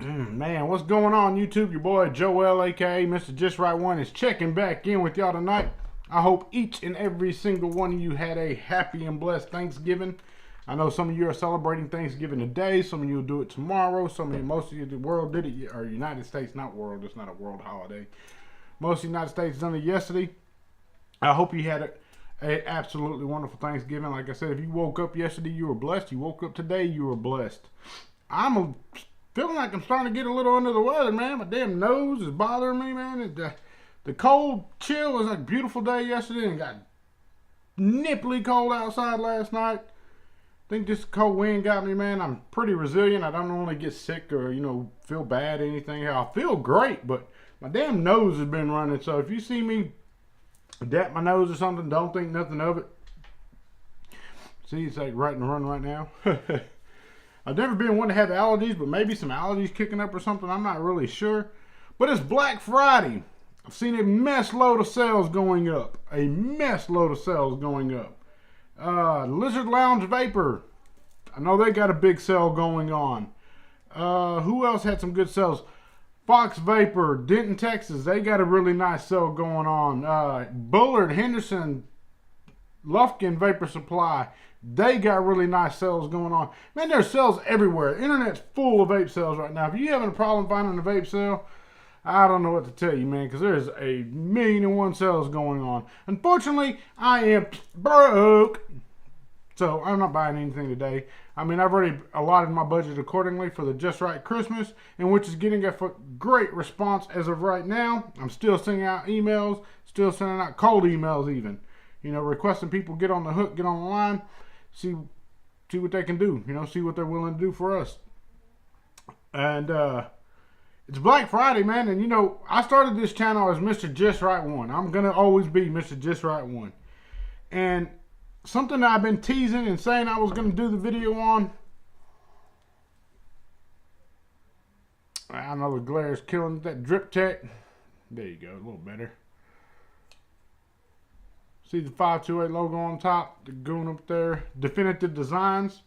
Man, what's going on YouTube? Your boy Joel, aka Mr. Just Right One, is checking back in with y'all tonight. I hope each and every single one of you had a happy and blessed Thanksgiving. I know some of you are celebrating Thanksgiving today. Some of you will do it tomorrow. Most of you, the world did it, or United States, not world. It's not a world holiday. Most of the United States done it yesterday. I hope you had a absolutely wonderful Thanksgiving. Like I said, if you woke up yesterday, you were blessed. You woke up today, you were blessed. Feeling like I'm starting to get a little under the weather, man. My damn nose is bothering me, man. The cold chill was like a beautiful day yesterday and got nipply cold outside last night. I think this cold wind got me, man. I'm pretty resilient. I don't normally get sick or, feel bad or anything. I feel great, but my damn nose has been running. So if you see me dap my nose or something, don't think nothing of it. See, it's like right in the run right now. I've never been one to have allergies, but maybe some allergies kicking up or something. I'm not really sure. But it's Black Friday. I've seen a mess load of sales going up. A mess load of sales going up. Lizard Lounge Vapor. I know they got a big sale going on. Who else had some good sales? Fox Vapor, Denton, Texas. They got a really nice sale going on. Bullard, Henderson, Lufkin Vapor Supply. They got really nice sales going on. Man, there's sales everywhere. The internet's full of vape sales right now. If you're having a problem finding a vape sale, I don't know what to tell you, man, because there's a million and one sales going on. Unfortunately, I am broke, so I'm not buying anything today. I mean, I've already allotted my budget accordingly for the Just Right Christmas, and which is getting a great response as of right now. I'm still sending out emails, still sending out cold emails even. Requesting people get on the hook, get on the line, see what they can do, see what they're willing to do for us. And it's Black Friday, man, and I started this channel as Mr. Just Right One. I'm gonna always be Mr. Just Right One. And something that I've been teasing and saying I was gonna do the video on. I know the glare is killing that drip tech. There you go, a little better. See the 528 logo on top, the goon up there. Definitive Designs.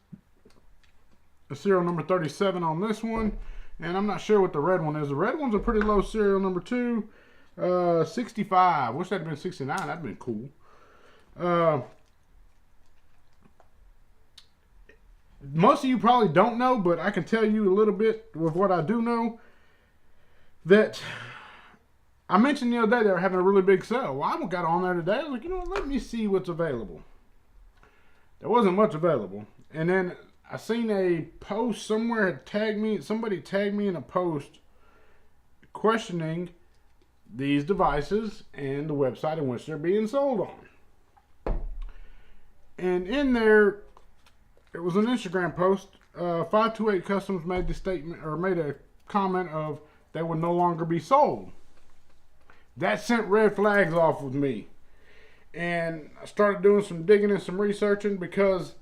The serial number 37 on this one. And I'm not sure what the red one is. The red one's a pretty low serial number 2. 65. Wish that'd been 69. That'd been cool. Most of you probably don't know, but I can tell you a little bit with what I do know. That I mentioned the other day they were having a really big sale. Well, I got on there today. I was like, let me see what's available. There wasn't much available. And then I seen a post somewhere somebody tagged me in a post questioning these devices and the website in which they're being sold on. And in there, it was an Instagram post. 528 Customs made the statement, or made a comment of they would no longer be sold. That sent red flags off with me. And I started doing some digging and some researching, because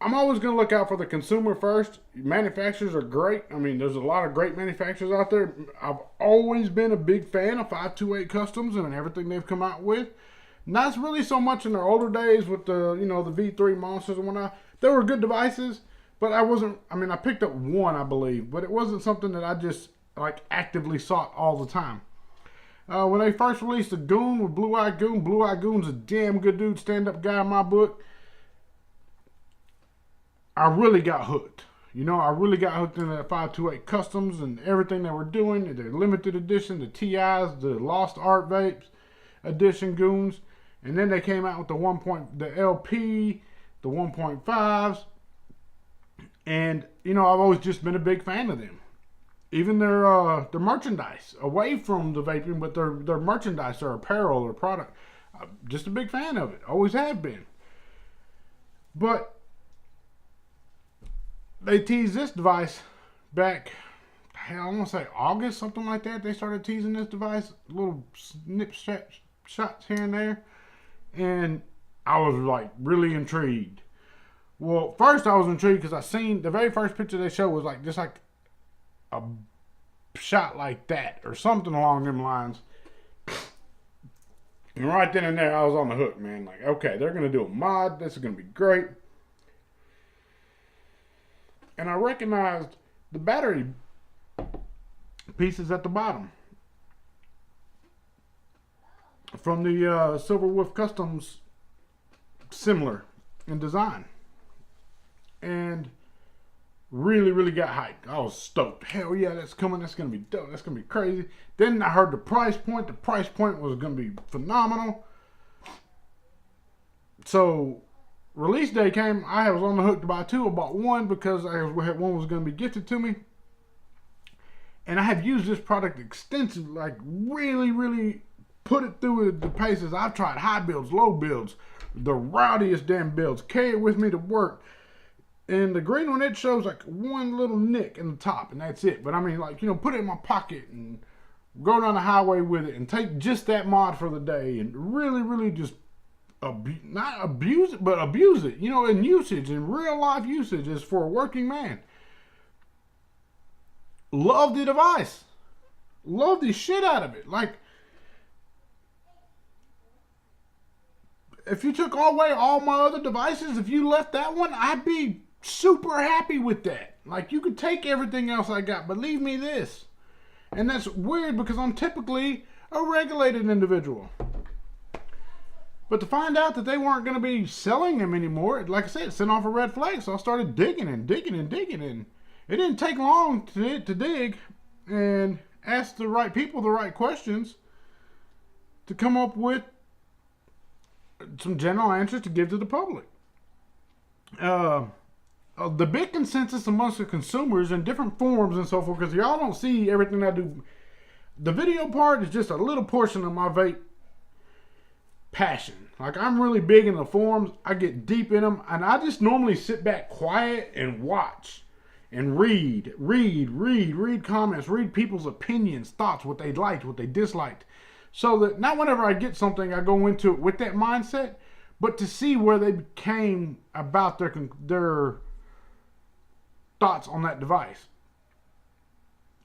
I'm always going to look out for the consumer first. Manufacturers are great. I mean, there's a lot of great manufacturers out there. I've always been a big fan of 528 Customs and everything they've come out with. Not really so much in their older days with the, the V3 monsters and whatnot. They were good devices, but I picked up one, I believe, but it wasn't something that I just actively sought all the time. When they first released the Goon with Blue Eye Goon's a damn good dude, stand-up guy in my book. I really got hooked. I really got hooked into that 528 Customs and everything they were doing. The limited edition, the TIs, the Lost Art Vapes edition Goons. And then they came out with the LP, the 1.5s. And, I've always just been a big fan of them. Even their merchandise, away from the vaping, but their merchandise, their apparel, their product. I'm just a big fan of it. Always have been. But they teased this device back, I want to say August, something like that. They started teasing this device, little shots here and there. And I was really intrigued. Well, first I was intrigued because I seen the very first picture they showed was just like a shot like that or something along them lines. And right then and there, I was on the hook, man. Okay, they're going to do a mod. This is going to be great. And I recognized the battery pieces at the bottom from the Silver Wolf Customs, similar in design, and really got hyped. I was stoked. Hell yeah, that's coming. That's gonna be dope. That's gonna be crazy. Then I heard the price point. The price point was gonna be phenomenal. So release day came. I was on the hook to buy two. I bought one because one was gonna be gifted to me. And I have used this product extensively, like really put it through the paces. I've tried high builds, low builds, the rowdiest damn builds. Carry it with me to work. And the green one, it shows like one little nick in the top, and that's it. But I mean, like, you know, put it in my pocket and go down the highway with it and take just that mod for the day and really just not abuse it, but abuse it, you know, in usage, in real life usage, is for a working man. Love the device. Love the shit out of it. Like, if you took away all my other devices, if you left that one, I'd be super happy with that. Like, you could take everything else I got, but leave me this. And that's weird because I'm typically a regulated individual. But to find out that they weren't going to be selling them anymore, like I said, it sent off a red flag. So I started digging. And it didn't take long to dig and ask the right people the right questions to come up with some general answers to give to the public. The big consensus amongst the consumers in different forums and so forth, because y'all don't see everything I do. The video part is just a little portion of my vape passion. Like, I'm really big in the forums. I get deep in them, and I just normally sit back quiet and watch and read comments, read people's opinions, thoughts, what they liked, what they disliked. So that not whenever I get something, I go into it with that mindset, but to see where they came about their thoughts on that device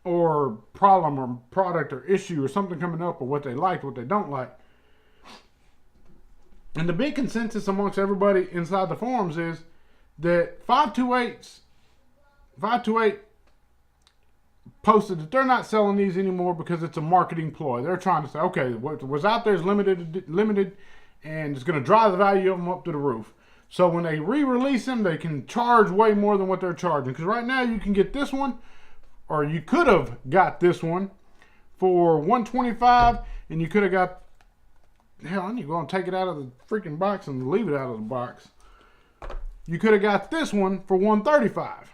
or problem or product or issue or something coming up, or what they like, what they don't like. And the big consensus amongst everybody inside the forums is that 528 posted that they're not selling these anymore because it's a marketing ploy. They're trying to say, okay, what was out there is limited, and it's going to drive the value of them up to the roof. So when they re-release them, they can charge way more than what they're charging. Because right now you can get this one, or you could have got this one for $125, and you could have got, hell, I need to go and take it out of the freaking box and leave it out of the box. You could have got this one for $135.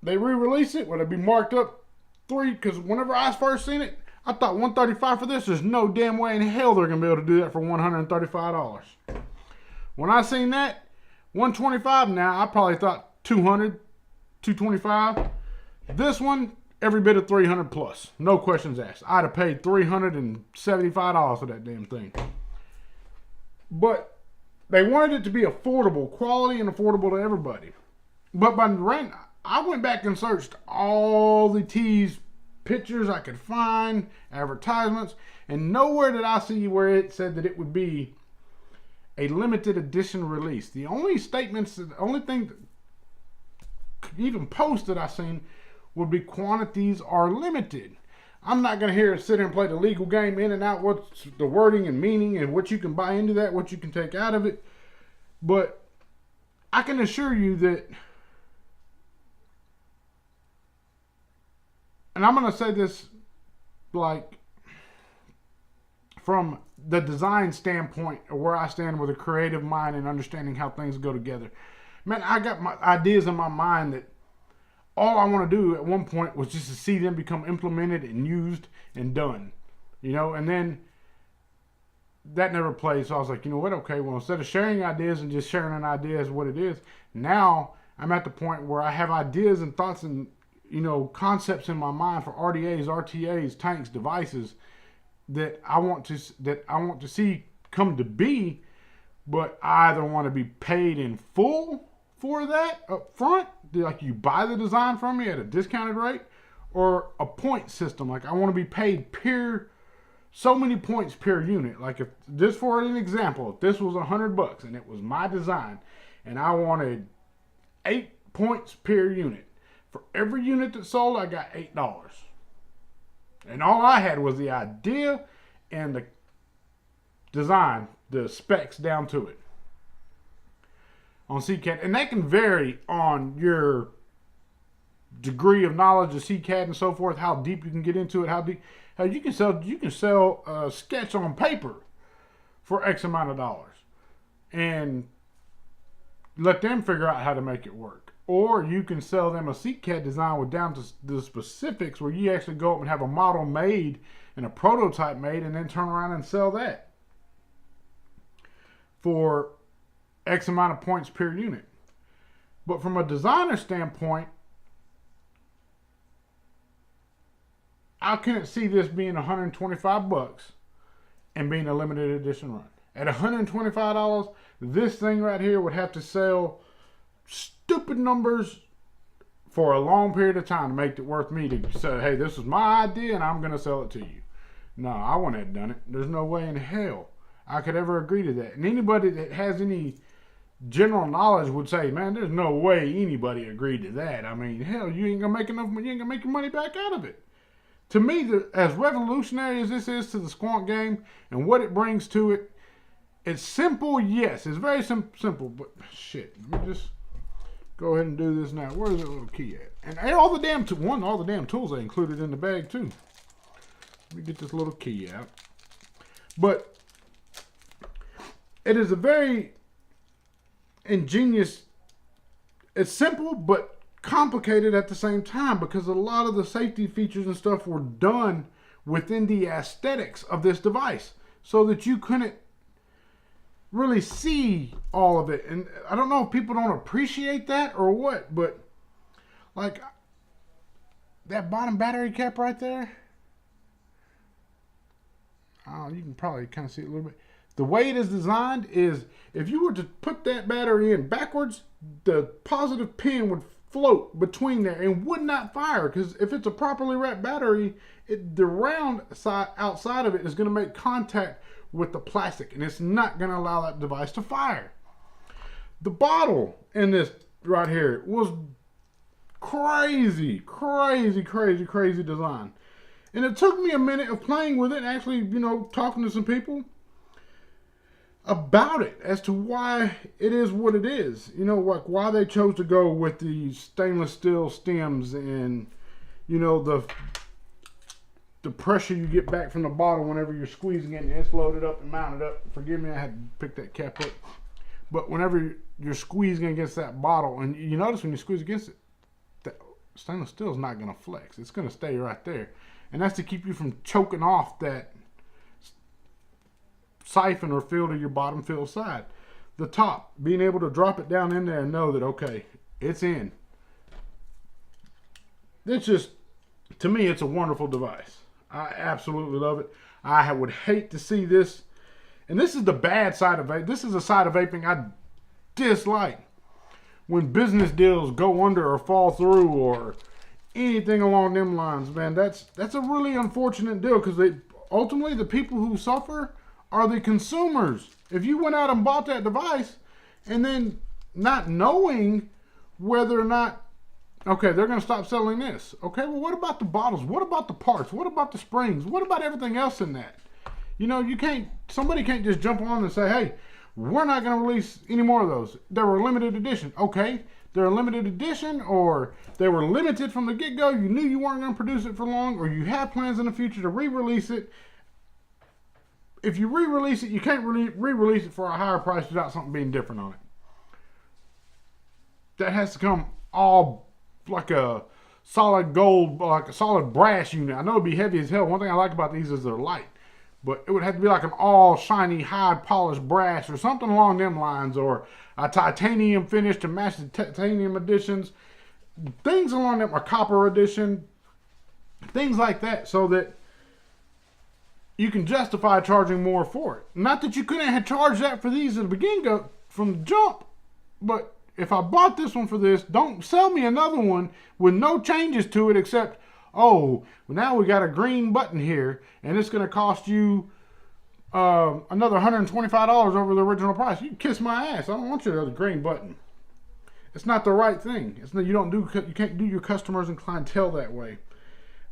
They re-release it, would it be marked up $3? Because whenever I first seen it, I thought $135 for this. There's no damn way in hell they're gonna be able to do that for $135. When I seen that $125, now I probably thought $200, $225. This one, every bit of $300 plus, no questions asked. I'd have paid $375 for that damn thing. But they wanted it to be affordable, quality and affordable to everybody. But by rent, I went back and searched all the teas pictures I could find, advertisements, and nowhere did I see where it said that it would be a limited edition release. The only statements, the only thing that even posts that I seen would be quantities are limited. I'm not going to sit here and play the legal game in and out, what's the wording and meaning and what you can buy into that, what you can take out of it. But I can assure you that, and I'm going to say this like from the design standpoint of where I stand with a creative mind and understanding how things go together. Man, I got my ideas in my mind that all I want to do at one point was just to see them become implemented and used and done, you know, and then that never played. So I was like, you know what? Okay, well, instead of sharing ideas and just sharing an idea as what it is, now I'm at the point where I have ideas and thoughts and, you know, concepts in my mind for RDAs, RTAs, tanks, devices that I want to see come to be, but I either want to be paid in full for that up front, like you buy the design from me at a discounted rate, or a point system. Like I want to be paid per so many points per unit. Like if this, for an example, if this was $100 and it was my design and I wanted 8 points per unit, for every unit that sold, I got $8. And all I had was the idea and the design, the specs down to it on CCAD. And that can vary on your degree of knowledge of CCAD and so forth, how deep you can get into it, how you can sell a sketch on paper for X amount of dollars and let them figure out how to make it work. Or you can sell them a CCAD design with down to the specifics, where you actually go up and have a model made and a prototype made and then turn around and sell that for X amount of points per unit. But from a designer standpoint, I couldn't see this being $125 and being a limited edition run. At $125, this thing right here would have to sell stupid numbers for a long period of time to make it worth me to say, hey, this is my idea and I'm going to sell it to you. No, I wouldn't have done it. There's no way in hell I could ever agree to that. And anybody that has any general knowledge would say, man, there's no way anybody agreed to that. I mean, hell, you ain't going to make enough money. You ain't going to make your money back out of it. To me, as revolutionary as this is to the squonk game and what it brings to it, it's simple, yes. It's very simple, but shit, let me just go ahead and do this now. Where's that little key at? And all the damn tools are included in the bag too. Let me get this little key out. But it is a very ingenious, it's simple, but complicated at the same time, because a lot of the safety features and stuff were done within the aesthetics of this device so that you couldn't really see all of it. And I don't know if people don't appreciate that or what, but like that bottom battery cap right there, you can probably kind of see it a little bit. The way it is designed is, if you were to put that battery in backwards, the positive pin would float between there and would not fire, because if it's a properly wrapped battery, the round side outside of it is going to make contact with the plastic and it's not going to allow that device to fire. The bottle in this right here was crazy design, and it took me a minute of playing with it and actually, talking to some people about it as to why it is what it is. Like why they chose to go with the stainless steel stems and, the pressure you get back from the bottle whenever you're squeezing it and it's loaded up and mounted up. Forgive me, I had to pick that cap up. But whenever you're squeezing against that bottle, and you notice when you squeeze against it, that stainless steel is not going to flex. It's going to stay right there. And that's to keep you from choking off that siphon or fill to your bottom fill side. The top, being able to drop it down in there and know that, okay, it's in. It's just, to me, it's a wonderful device. I absolutely love it. I would hate to see this, and this is the bad side of vape. This is a side of vaping I dislike. When business deals go under or fall through or anything along them lines, man, that's a really unfortunate deal, because ultimately the people who suffer are the consumers. If you went out and bought that device and then not knowing whether or not, okay, they're going to stop selling this. Okay, well, what about the bottles? What about the parts? What about the springs? What about everything else in that? Somebody can't just jump on and say, hey, we're not going to release any more of those. They were limited edition. Okay, they're a limited edition, or they were limited from the get-go. You knew you weren't going to produce it for long, or you have plans in the future to re-release it. If you re-release it, you can't re-release it for a higher price without something being different on it. That has to come all like a solid gold, like a solid brass unit. I know it'd be heavy as hell. One thing I like about these is they're light, but it would have to be like an all shiny, high polished brass or something along them lines, or a titanium finish to match the titanium editions, things along them, a copper edition, things like that, so that you can justify charging more for it. Not that you couldn't have charged that for these at the beginning from the jump, but if I bought this one for this, don't sell me another one with no changes to it except, Oh, well, now we got a green button here, and it's going to cost you another $125 over the original price. You can kiss my ass. I don't want your other green button. It's not the right thing. You can't do your customers and clientele that way.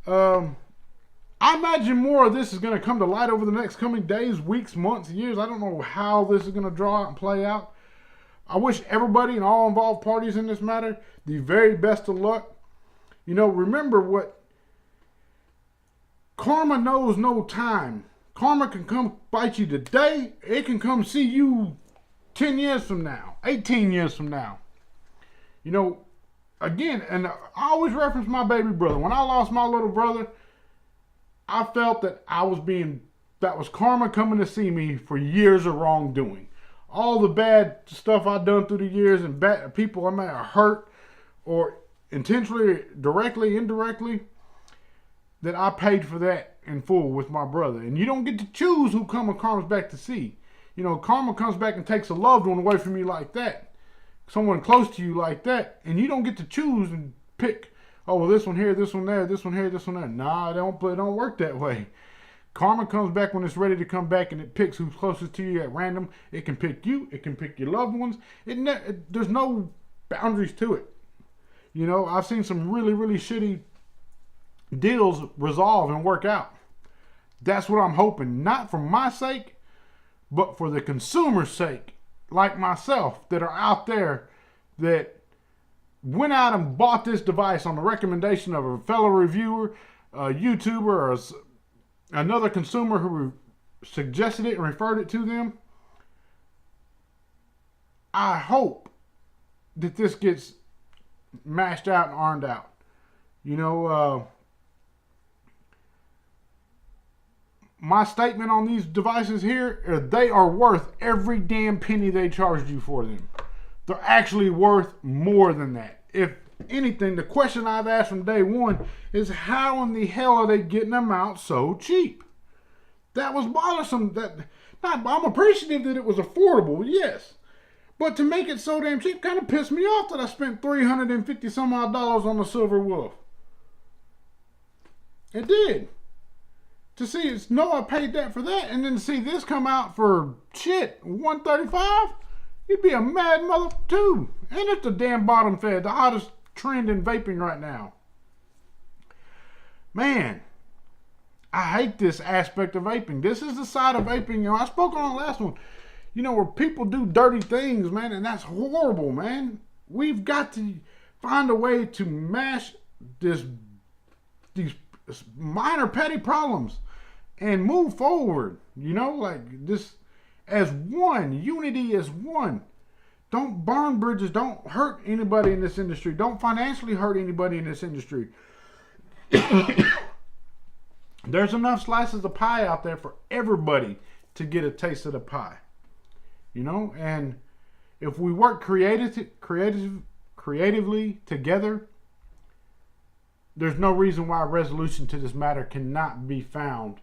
I imagine more of this is going to come to light over the next coming days, weeks, months, years. I don't know how this is going to draw out and play out. I wish everybody and all involved parties in this matter the very best of luck. Remember what karma knows no time. Karma can come bite you today. It can come see you 10 years from now, 18 years from now. Again, and I always reference my baby brother. When I lost my little brother, I felt that that was karma coming to see me for years of wrongdoing. All the bad stuff I've done through the years and bad people I may have hurt or intentionally, directly, indirectly, that I paid for that in full with my brother. And you don't get to choose who karma comes back to see. Karma comes back and takes a loved one away from you like that. Someone close to you like that. And you don't get to choose and pick, oh, well, this one here, this one there, this one here, this one there. Nah, it don't work that way. Karma comes back when it's ready to come back, and it picks who's closest to you at random. It can pick you. It can pick your loved ones. There's no boundaries to it. I've seen some really, really shitty deals resolve and work out. That's what I'm hoping. Not for my sake, but for the consumer's sake, like myself, that are out there that went out and bought this device on the recommendation of a fellow reviewer, a YouTuber, or another consumer who suggested it and referred it to them. I hope that this gets mashed out and ironed out. My statement on these devices here, they are worth every damn penny they charged you for them. They're actually worth more than that. If anything, the question I've asked from day one is, how in the hell are they getting them out so cheap? That was bothersome. I'm appreciative that it was affordable, yes. But to make it so damn cheap kind of pissed me off that I spent $350 some odd dollars on the Silver Wolf. It did. To see I paid that for that, and then to see this come out for shit, $135, you'd be a mad mother too. And it's the damn bottom fed, the hottest trend in vaping right now. Man, I hate this aspect of vaping. This is the side of vaping, I spoke on the last one, where people do dirty things, man, and that's horrible, man. We've got to find a way to mash these minor petty problems and move forward, like this as one, unity as one. Don't burn bridges. Don't hurt anybody in this industry. Don't financially hurt anybody in this industry. There's enough slices of pie out there for everybody to get a taste of the pie. And if we work creatively together, there's no reason why a resolution to this matter cannot be found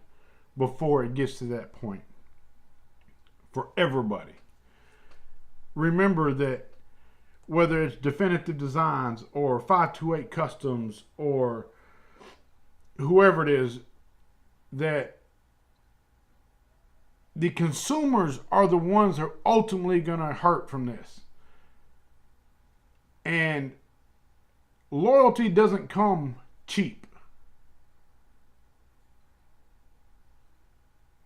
before it gets to that point. For everybody. Remember that whether it's Definitive Designs or 528 Customs or whoever it is, that the consumers are the ones that are ultimately going to hurt from this. And loyalty doesn't come cheap.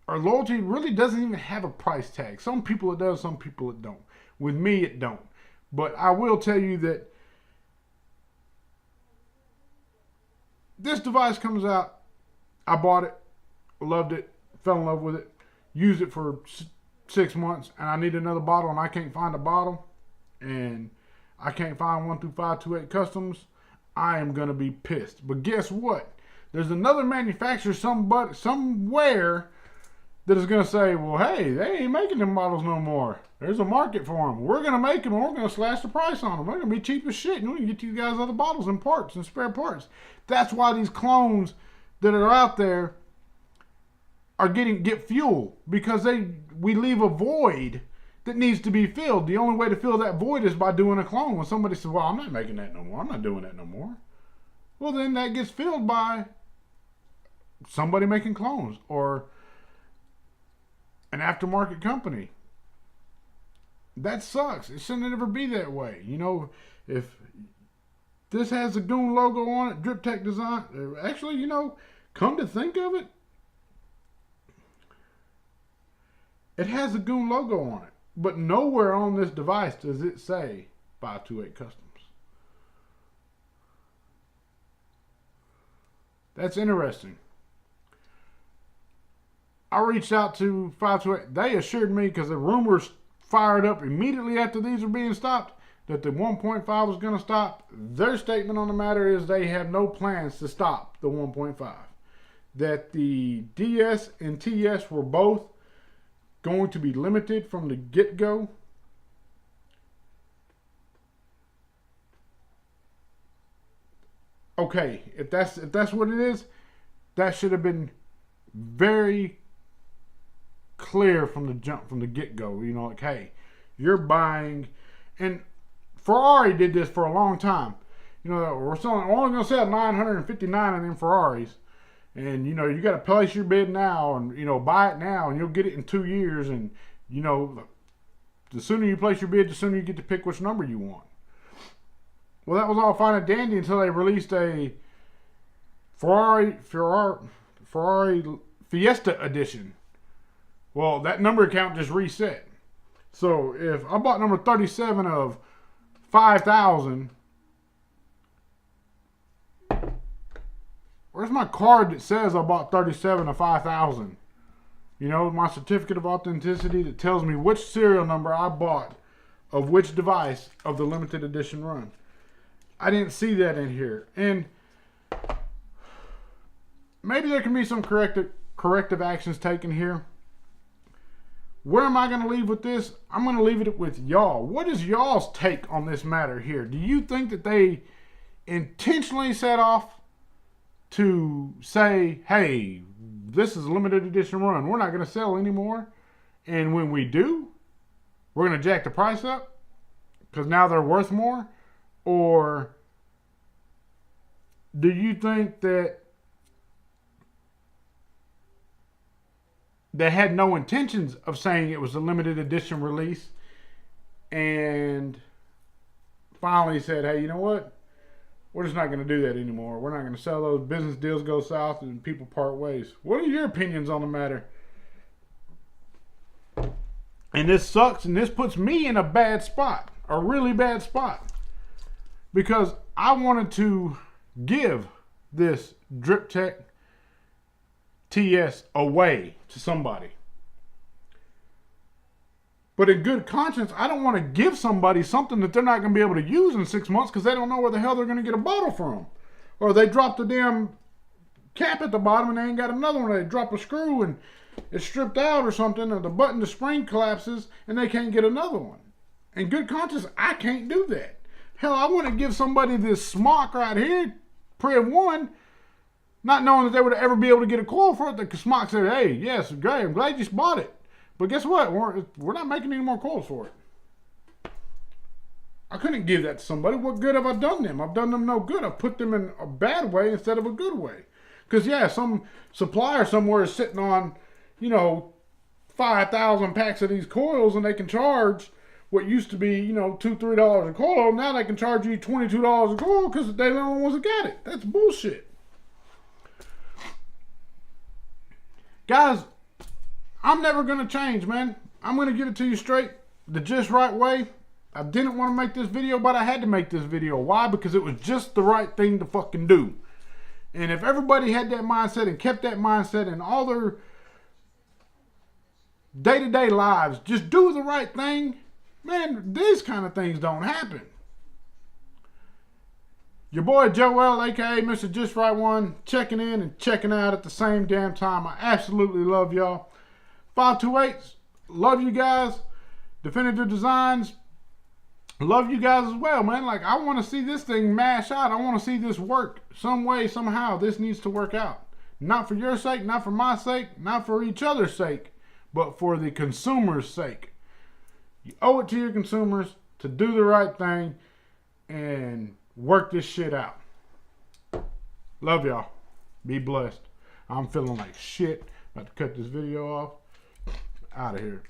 Our loyalty really doesn't even have a price tag. Some people it does, some people it don't. With me, it don't. But I will tell you that this device comes out, I bought it, loved it, fell in love with it, used it for 6 months, and I need another bottle, and I can't find a bottle, and I can't find one through 528 Customs, I am going to be pissed. But guess what? There's another manufacturer somewhere that is going to say, well, hey, they ain't making them bottles no more. There's a market for them. We're going to make them, and we're going to slash the price on them. They're going to be cheap as shit, and we can get you guys other bottles and parts and spare parts. That's why these clones that are out there are get fuel, because we leave a void that needs to be filled. The only way to fill that void is by doing a clone. When somebody says, well, I'm not making that no more. I'm not doing that no more. Well, then that gets filled by somebody making clones or an aftermarket company. That sucks. It shouldn't ever be that way. You know, if this has a Goon logo on it, Drip Tech design, actually, you know, come to think of it, it has a Goon logo on it. But nowhere on this device does it say 528 Customs. That's interesting. I reached out to 528. They assured me, because the rumors fired up immediately after these were being stopped, that the 1.5 was going to stop. Their statement on the matter is they have no plans to stop the 1.5. That the DS and T.S were both going to be limited from the get-go. Okay, if that's what it is, that should have been very clear from the jump, from the get-go. You know, like, hey, you're buying, and Ferrari did this for a long time. You know, we're only going to sell 959 of them Ferraris, and you know, you got to place your bid now, and you know, buy it now, and you'll get it in 2 years. And you know, the sooner you place your bid, the sooner you get to pick which number you want. Well, that was all fine and dandy until they released a Ferrari Fiesta edition. Well, that number count just reset. So if I bought number 37 of 5,000, where's my card that says I bought 37 of 5,000? You know, my certificate of authenticity that tells me which serial number I bought of which device of the limited edition run. I didn't see that in here. And maybe there can be some corrective actions taken here. Where am I going to leave with this? I'm going to leave it with y'all. What is y'all's take on this matter here? Do you think that they intentionally set off to say, hey, this is a limited edition run, we're not going to sell anymore, and when we do, we're going to jack the price up because now they're worth more? Or do you think that they had no intentions of saying it was a limited edition release and finally said, hey, you know what? We're just not going to do that anymore. We're not going to sell those. Business deals go south and people part ways. What are your opinions on the matter? And this sucks, and this puts me in a bad spot, a really bad spot. Because I wanted to give this Drip Tech TS away to somebody. But in good conscience, I don't want to give somebody something that they're not going to be able to use in 6 months because they don't know where the hell they're going to get a bottle from. Or they drop the damn cap at the bottom and they ain't got another one. They drop a screw and it's stripped out or something, or the spring collapses and they can't get another one. In good conscience, I can't do that. Hell, I want to give somebody this smock right here, Priv 1, not knowing that they would ever be able to get a coil for it. The smock said, hey, yes, great, I'm glad you bought it. But guess what? We're not making any more coils for it. I couldn't give that to somebody. What good have I done them? I've done them no good. I've put them in a bad way instead of a good way. Because, yeah, some supplier somewhere is sitting on, you know, 5,000 packs of these coils and they can charge what used to be, you know, $2, $3 a coil. Now they can charge you $22 a coil because they're the only ones that got it. That's bullshit. Guys, I'm never going to change, man. I'm going to give it to you straight, the just right way. I didn't want to make this video, but I had to make this video. Why? Because it was just the right thing to fucking do. And if everybody had that mindset and kept that mindset in all their day-to-day lives, just do the right thing, man, these kind of things don't happen. Your boy Joel, aka Mr.JustRight, checking in and checking out at the same damn time. I absolutely love y'all. 528s, love you guys. Definitive Designs, love you guys as well, man. Like, I want to see this thing mash out. I want to see this work some way, somehow. This needs to work out. Not for your sake, not for my sake, not for each other's sake, but for the consumer's sake. You owe it to your consumers to do the right thing and work this shit out. Love y'all. Be blessed. I'm feeling like shit. About to cut this video off. Out of here.